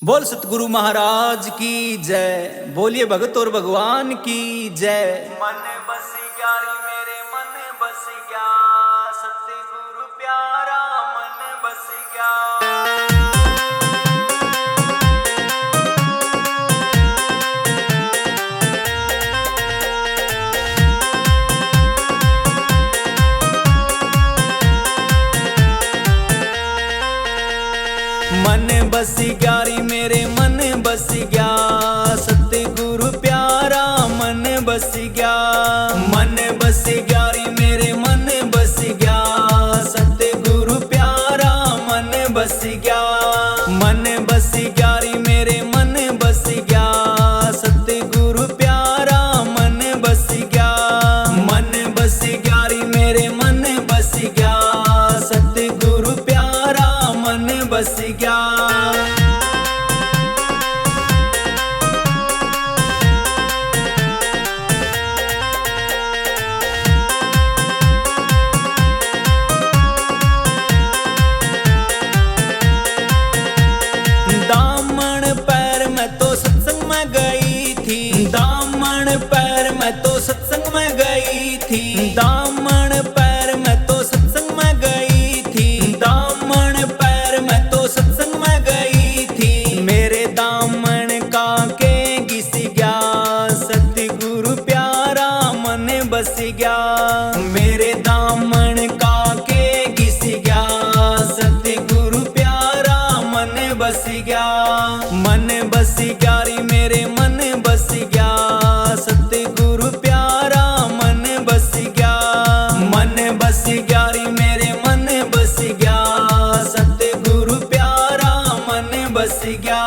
बोल सतगुरु महाराज की जय। बोलिए भगत और भगवान की जय। मन बस ग्यारी मेरे मन बस गया, सतगुरु प्यारा मन बस गया। मन बस ग्यारी मेरे मन बस गया, सतगुरु प्यारा मन बस गया। मन बस ग्यारी मेरे मन बस गया, सतगुरु प्यारा मन बस गया। मन बस ग्यारी मेरे मन बस गया, सतगुरु प्यारा मन बस गया। मन बस ग्यारी मेरे मन बस गया, सतगुरु प्यारा मन बस गया। दामन पैर में तो सत्संग में गई थी, दामन पैर में तो सत्संग में गई थी। दामन पैर में तो सत्संग में गई थी, दामन पैर में तो सत्संग में गई थी। मेरे दामन का के घिस गया, सतगुरु प्यारा मन बस गया। मेरे दामन का के घिस गया, सतगुरु प्यारा मन बस गया। मन बस ग्यारी मेरे मन बस गया, सतगुरु प्यारा मन बस गया। मन बस ग्यारी मेरे मन बस गया, सतगुरु प्यारा मन बस गया।